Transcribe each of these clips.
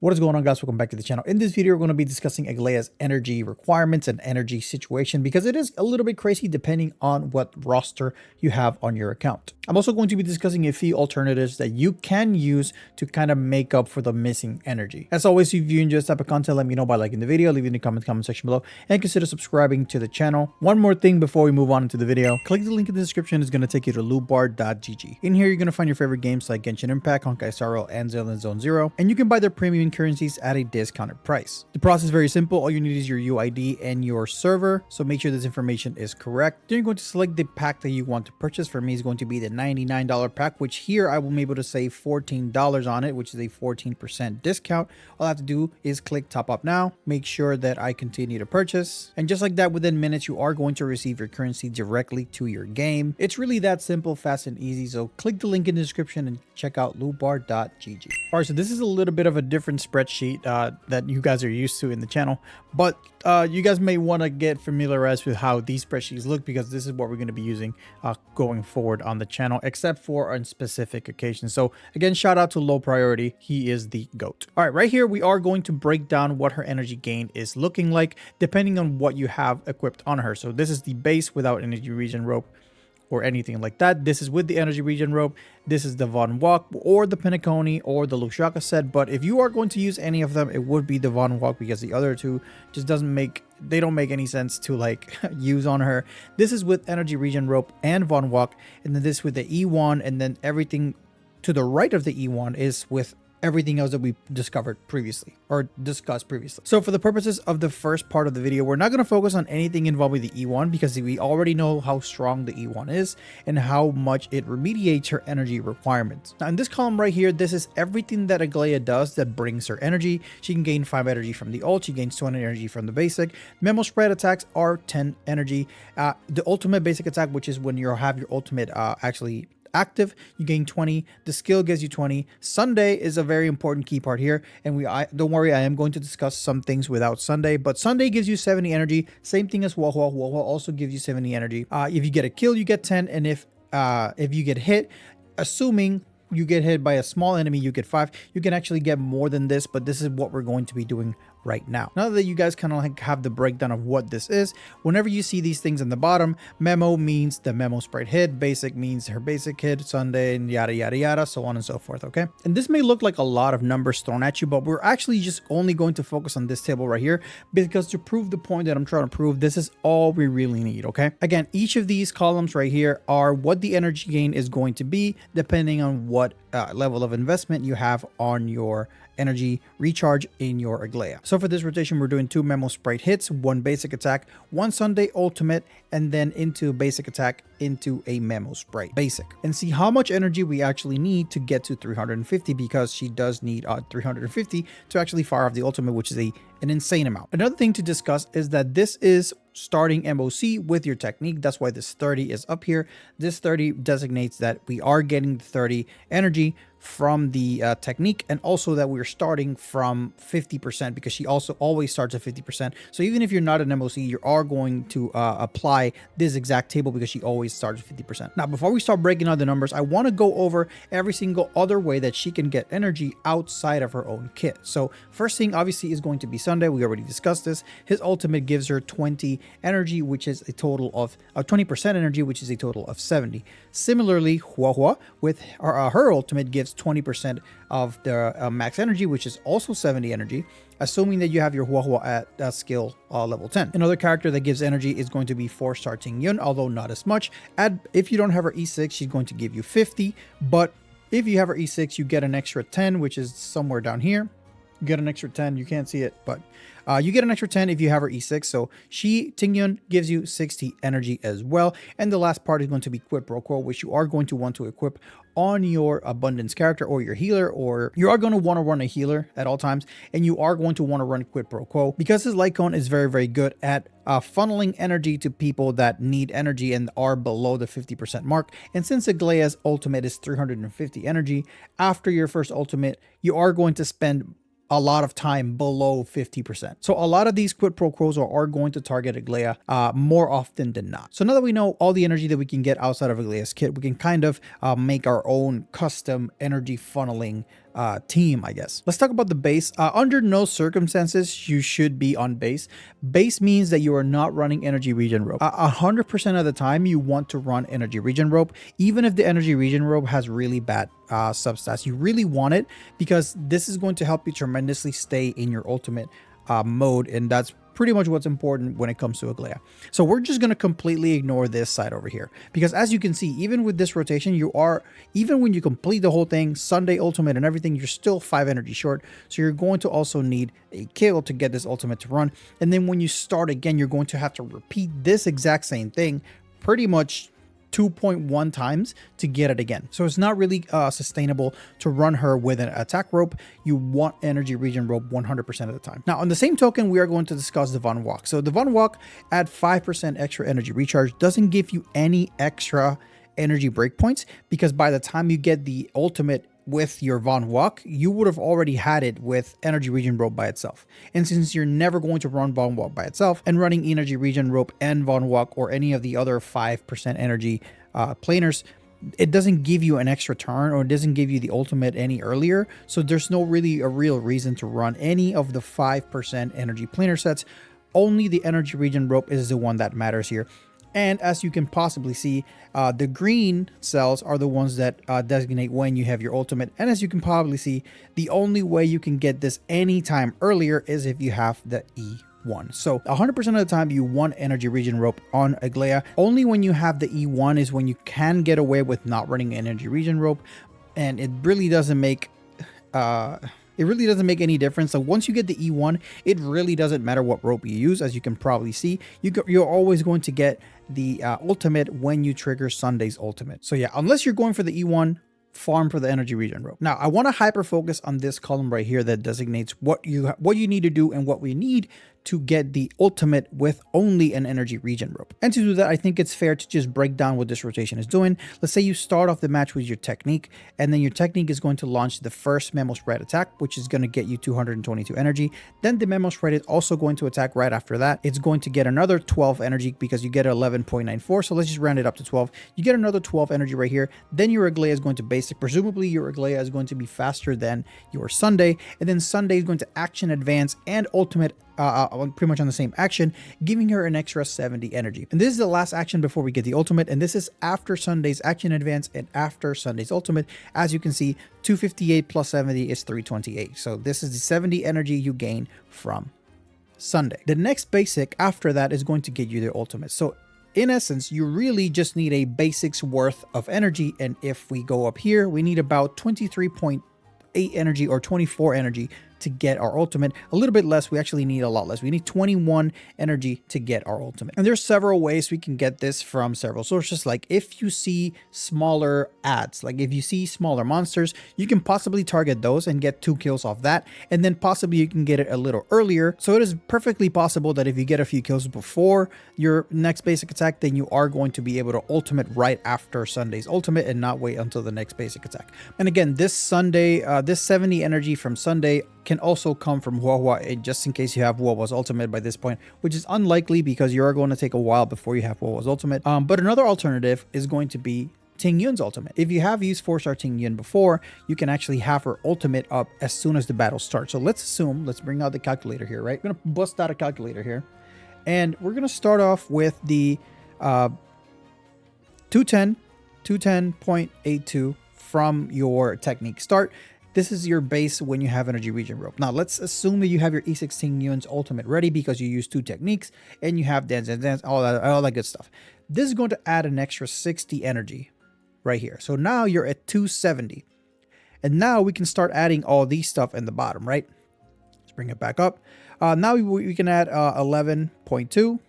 What is going on, guys? Welcome back to the channel. In this video, we're going to be discussing Aglaea's energy requirements and energy situation because it is a little bit crazy depending on what roster you have on your account. I'm also going to be discussing a few alternatives that you can use to kind of make up for the missing energy. As always, if you enjoy this type of content, let me know by liking the video, leaving the comment section below, and consider subscribing to the channel. One more thing before we move on into the video, click the link in the description. It's going to take you to lootbar.gg. In here, you're going to find your favorite games like Genshin Impact, Honkai Star and Zone Zero, and you can buy their premium currencies at a discounted price. The process is very simple. All you need is your UID and your server, so make sure this information is correct. Then you're going to select the pack that you want to purchase. For me, it's going to be the $99 pack, which here I will be able to save $14 on it, which is a 14% discount. All I have to do is click top up now, make sure that I continue to purchase, and just like that, within minutes you are going to receive your currency directly to your game. It's really that simple, fast and easy. So click the link in the description and check out lootbar.gg. All right, so this is a little bit of a different spreadsheet that you guys are used to in the channel, but you guys may want to get familiarized with how these spreadsheets look, because this is what we're going to be using going forward on the channel, except for on specific occasions. So again, shout out to Low Priority. He is the GOAT. All right, right here we are going to break down what her energy gain is looking like depending on what you have equipped on her. So this is the base without energy regen rope or anything like that. This is with the energy regen rope. This is the Von Walk or the Pinaconi or the Lushaka set. But if you are going to use any of them, it would be the Von Walk, because the other two just don't make any sense to like use on her. This is with energy regen rope and Von Walk, and then this with the E1, and then everything to the right of the E1 is with everything else that we discovered previously or discussed previously. So for the purposes of the first part of the video, we're not going to focus on anything involving the E1, because we already know how strong the E1 is and how much it remediates her energy requirements. Now in this column right here, this is everything that Aglaea does that brings her energy. She can gain 5 energy from the ult, she gains 20 energy from the basic. Memo spread attacks are 10 energy. The ultimate basic attack, which is when you have your ultimate actually active, you gain 20. The skill gives you 20. Sunday is a very important key part here, and don't worry, I am going to discuss some things without Sunday, but Sunday gives you 70 energy. Same thing as Wahua. Wahua also gives you 70 energy. If you get a kill, you get 10, and if you get hit, assuming you get hit by a small enemy, you get 5. You can actually get more than this, but this is what we're going to be doing right now. Now that you guys kind of like have the breakdown of what this is, whenever you see these things in the bottom, memo means the memo sprite hit, basic means her basic hit, Sunday, and yada yada yada, so on and so forth. Okay, and this may look like a lot of numbers thrown at you, but we're actually just only going to focus on this table right here, because to prove the point that I'm trying to prove, this is all we really need. Okay, again, each of these columns right here are what the energy gain is going to be depending on what level of investment you have on your energy recharge in your Aglaea. So for this rotation, we're doing 2 memo sprite hits, 1 basic attack, 1 Sunday ultimate, and then into basic attack into a memo sprite basic, and see how much energy we actually need to get to 350, because she does need 350 to actually fire off the ultimate, which is an insane amount. Another thing to discuss is that this is starting MOC with your technique. That's why this 30 is up here. This 30 designates that we are getting 30 energy from the technique, and also that we're starting from 50%, because she also always starts at 50%. So even if you're not an MOC, you are going to apply this exact table, because she always starts at 50%. Now, before we start breaking out the numbers, I want to go over every single other way that she can get energy outside of her own kit. So first thing obviously is going to be Sunday. We already discussed this. His ultimate gives her 20 energy, which is a total of 20% energy, which is a total of 70. Similarly, Huahua with her ultimate gives 20% of the max energy, which is also 70 energy, assuming that you have your Huahua at skill level 10. Another character that gives energy is going to be 4-star Tingyun, although not as much. If you don't have her E6, she's going to give you 50, but if you have her E6, you get an extra 10, which is somewhere down here. You get an extra 10, you can't see it, but you get an extra 10 if you have her E6. So Tingyun gives you 60 energy as well. And the last part is going to be Quid Pro Quo, which you are going to want to equip on your abundance character or your healer, or you are going to want to run a healer at all times, and you are going to want to run Quid Pro Quo, because his light cone is very, very good at funneling energy to people that need energy and are below the 50% mark. And since Aglaea's ultimate is 350 energy, after your first ultimate, you are going to spend a lot of time below 50%. So a lot of these quid pro quos are going to target Aglaea more often than not. So now that we know all the energy that we can get outside of Aglaea's kit, we can kind of make our own custom energy funneling team, I guess. Let's talk about the base. Under no circumstances you should be on base. Base means that you are not running energy regen rope. 100% of the time you want to run energy regen rope, even if the energy regen rope has really bad substats. You really want it because this is going to help you tremendously stay in your ultimate mode, and that's pretty much what's important when it comes to Aglaea. So we're just going to completely ignore this side over here, because as you can see, even with this rotation, even when you complete the whole thing, Sunday ultimate and everything, you're still 5 energy short. So you're going to also need a kill to get this ultimate to run. And then when you start again, you're going to have to repeat this exact same thing pretty much 2.1 times to get it again. So it's not really sustainable to run her with an attack rope. You want energy regen rope 100% of the time. Now, on the same token, we are going to discuss the Von Walk. So the Von Walk at 5% extra energy recharge doesn't give you any extra energy breakpoints, because by the time you get the ultimate with your Von Walk, you would have already had it with energy regen rope by itself. And since you're never going to run Von Walk by itself, and running energy regen rope and Von Walk or any of the other 5% energy planers, it doesn't give you an extra turn, or it doesn't give you the ultimate any earlier. So there's no really a real reason to run any of the 5% energy planer sets. Only the energy regen rope is the one that matters here. And as you can possibly see, the green cells are the ones that designate when you have your ultimate. And as you can probably see, the only way you can get this anytime earlier is if you have the E1. So 100% of the time you want energy regen rope on Aglaea. Only when you have the E1 is when you can get away with not running energy regen rope. And it really doesn't make any difference. So once you get the E1, it really doesn't matter what rope you use. As you can probably see, you're always going to get the ultimate when you trigger Sunday's ultimate. So yeah, unless you're going for the E1, farm for the energy regen rope. Now I want to hyper focus on this column right here that designates what you need to do and what we need to get the ultimate with only an energy regen rope. And to do that, I think it's fair to just break down what this rotation is doing. Let's say you start off the match with your technique, and then your technique is going to launch the first memo spread attack, which is going to get you 222 energy. Then the memo spread is also going to attack right after that. It's going to get another 12 energy because you get 11.94. So let's just round it up to 12. You get another 12 energy right here. Then your Aglaea is going to basic. Presumably your Aglaea is going to be faster than your Sunday. And then Sunday is going to action advance and ultimate pretty much on the same action, giving her an extra 70 energy. And this is the last action before we get the ultimate, and this is after Sunday's action advance and after Sunday's ultimate. As you can see, 258 plus 70 is 328. So this is the 70 energy you gain from Sunday. The next basic after that is going to get you the ultimate. So in essence, you really just need a basic's worth of energy. And if we go up here, we need about 23.8 energy or 24 energy to get our ultimate. A little bit less. We actually need a lot less. We need 21 energy to get our ultimate. And there's several ways we can get this from several sources. Like if you see smaller ads, like if you see smaller monsters, you can possibly target those and get 2 kills off that. And then possibly you can get it a little earlier. So it is perfectly possible that if you get a few kills before your next basic attack, then you are going to be able to ultimate right after Sunday's ultimate and not wait until the next basic attack. And again, this Sunday, this 70 energy from Sunday can also come from Huahua, just in case you have Huahua's ultimate by this point, which is unlikely because you are going to take a while before you have Huahua's ultimate. But another alternative is going to be Ting Yun's ultimate. If you have used 4-star Ting Yun before, you can actually have her ultimate up as soon as the battle starts. So let's bring out the calculator here, right? We're going to bust out a calculator here. And we're going to start off with the 210.82 from your technique start. This is your base when you have energy regen rope. Now let's assume that you have your E16 Yun's ultimate ready because you use 2 techniques and you have dance, all that good stuff. This is going to add an extra 60 energy right here. So now you're at 270. And now we can start adding all these stuff in the bottom, right? Let's bring it back up. Now we can add 11.2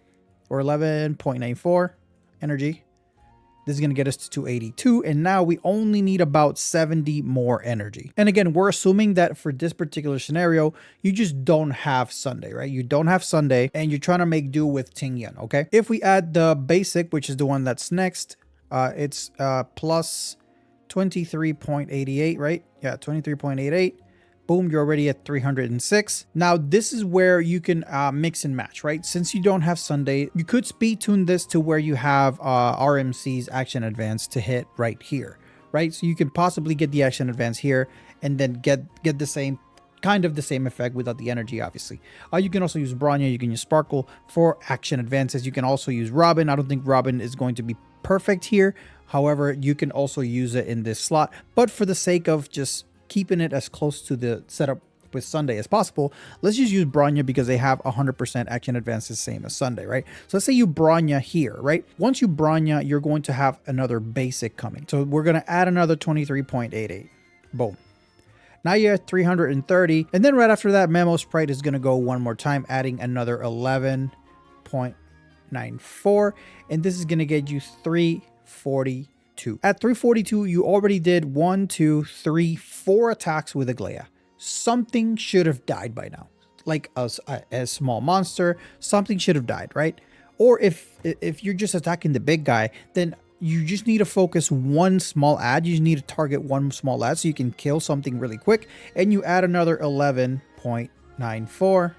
or 11.94 energy. This is going to get us to 282, and now we only need about 70 more energy. And again, we're assuming that for this particular scenario, you just don't have Sunday, right? You don't have Sunday, and you're trying to make do with Ting Yun, okay? If we add the basic, which is the one that's next, it's plus 23.88, right? Yeah, 23.88. Boom, you're already at 306. Now, this is where you can mix and match, right? Since you don't have Sunday, you could speed tune this to where you have RMC's action advance to hit right here, right? So you can possibly get the action advance here and then get the same kind of the same effect without the energy, obviously. You can also use Bronya, you can use Sparkle for action advances. You can also use Robin. I don't think Robin is going to be perfect here. However, you can also use it in this slot, but for the sake of just keeping it as close to the setup with Sunday as possible, let's just use Bronya because they have 100% action advances, same as Sunday, right? So let's say you Bronya here, right? Once you Bronya, you're going to have another basic coming. So we're going to add another 23.88. Boom. Now you're at 330. And then right after that, Memo Sprite is going to go one more time, adding another 11.94. And this is going to get you 342. At 342, you already did 1, 2, 3, 4 attacks with Aglaea. Something should have died by now. Like a small monster, something should have died, right? Or if you're just attacking the big guy, then you just need to focus one small ad. You just need to target one small ad so you can kill something really quick. And you add another 11.94.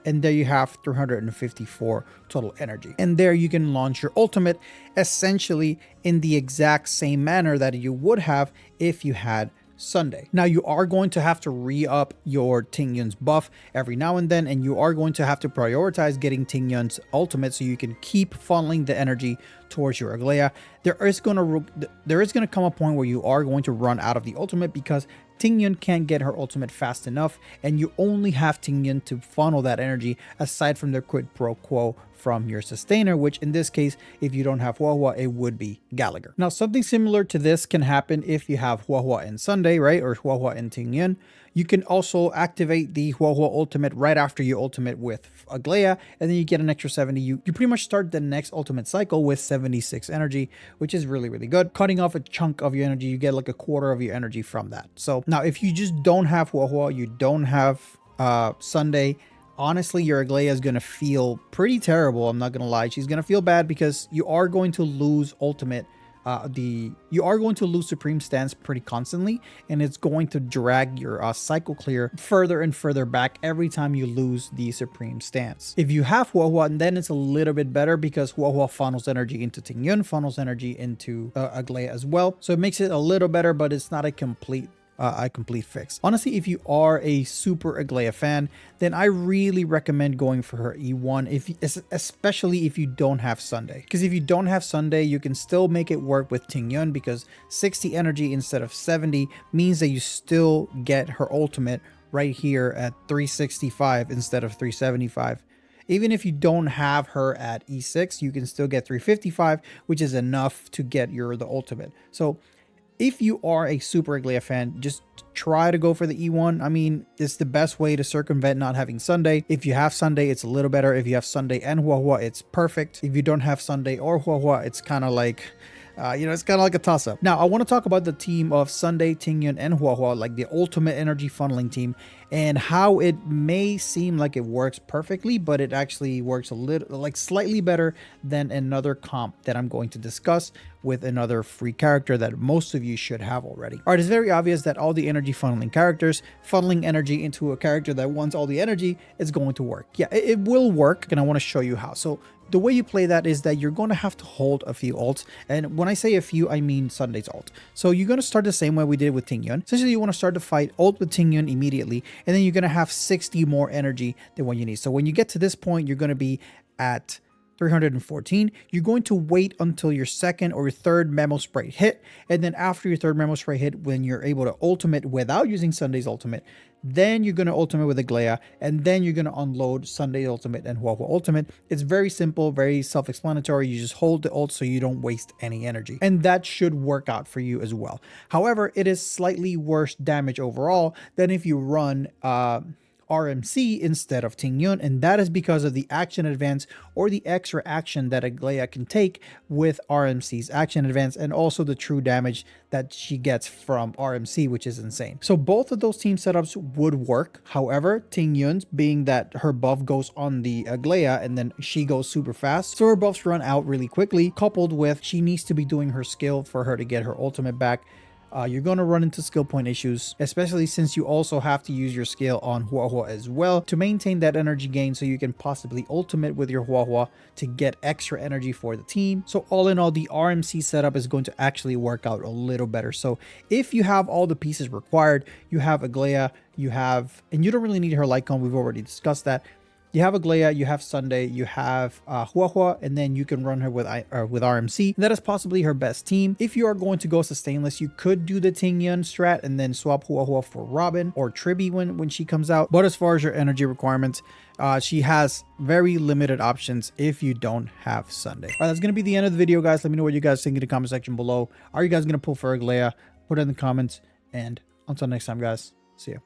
And there you have 354 total energy. And there you can launch your ultimate essentially in the exact same manner that you would have if you had Sunday. Now you are going to have to re-up your Tingyun's buff every now and then, and you are going to have to prioritize getting Tingyun's ultimate so you can keep funneling the energy towards your Aglaea. There is going to come a point where you are going to run out of the ultimate because Tingyun can't get her ultimate fast enough, and you only have Tingyun to funnel that energy aside from the quid pro quo from your sustainer, which in this case, if you don't have Huahua, it would be Gallagher. Now, something similar to this can happen if you have Huahua and Sunday, right? Or Huahua and Tingyun. You can also activate the Huahua ultimate right after your ultimate with Aglaea, and then you get an extra 70. You pretty much start the next ultimate cycle with 76 energy, which is really, really good. Cutting off a chunk of your energy, you get like a quarter of your energy from that. So now if you just don't have Huahua, you don't have Sunday, honestly, your Aglaea is going to feel pretty terrible. I'm not going to lie. She's going to feel bad because you are going to lose ultimate. You are going to lose Supreme Stance pretty constantly, and it's going to drag your cycle clear further and further back every time you lose the Supreme Stance. If you have Huahua, then it's a little bit better because Huahua funnels energy into Tingyun, funnels energy into Aglaea as well. So it makes it a little better, but it's not a complete fix. Honestly, if you are a super Aglaea fan, then I really recommend going for her E1, especially if you don't have Sunday. Because if you don't have Sunday, you can still make it work with Tingyun because 60 energy instead of 70 means that you still get her ultimate right here at 365 instead of 375. Even if you don't have her at E6, you can still get 355, which is enough to get the ultimate. So if you are a super Aglaea fan, just try to go for the E1. I mean, it's the best way to circumvent not having Sunday. If you have Sunday, it's a little better. If you have Sunday and Huahua, it's perfect. If you don't have Sunday or Huahua, it's kind of like it's kind of like a toss-up. Now, I want to talk about the team of Sunday, Tingyun, and Huahua, like the ultimate energy funneling team, and how it may seem like it works perfectly, but it actually works a little, like slightly better than another comp that I'm going to discuss with another free character that most of you should have already. All right, it's very obvious that all the energy funneling characters, funneling energy into a character that wants all the energy is going to work. Yeah, it will work, and I want to show you how. So the way you play that is that you're going to have to hold a few ults. And when I say a few, I mean Sunday's ult. So you're going to start the same way we did with Tingyun. Essentially, you want to start the fight, ult with Tingyun immediately, and then you're going to have 60 more energy than what you need. So when you get to this point, you're going to be at 314. You're going to wait until your second or your third Memo Sprite hit. And then after your third Memo Sprite hit, when you're able to ultimate without using Sunday's ultimate, then you're going to ultimate with Aglaea, and then you're going to unload Sunday ultimate and Huahua ultimate. It's very simple, very self-explanatory. You just hold the ult so you don't waste any energy. And that should work out for you as well. However, it is slightly worse damage overall than if you run RMC instead of Tingyun, and that is because of the action advance or the extra action that Aglaea can take with RMC's action advance, and also the true damage that she gets from RMC, which is insane. So both of those team setups would work. However, Tingyun's, being that her buff goes on the Aglaea and then she goes super fast, so her buffs run out really quickly, coupled with she needs to be doing her skill for her to get her ultimate back. you're going to run into skill point issues, especially since you also have to use your skill on Huahua as well to maintain that energy gain, so you can possibly ultimate with your Huahua to get extra energy for the team. So all in all, the RMC setup is going to actually work out a little better. So if you have all the pieces required, you have Aglaea, and you don't really need her Lycon, we've already discussed that. You have Aglaea, you have Sunday, you have Huahua, and then you can run her with RMC. That is possibly her best team. If you are going to go sustainless, you could do the Tingyun strat and then swap Huahua for Robin or Tribi when she comes out. But as far as your energy requirements, she has very limited options if you don't have Sunday. All right, that's going to be the end of the video, guys. Let me know what you guys think in the comment section below. Are you guys going to pull for Aglaea? Put it in the comments. And until next time, guys, see ya.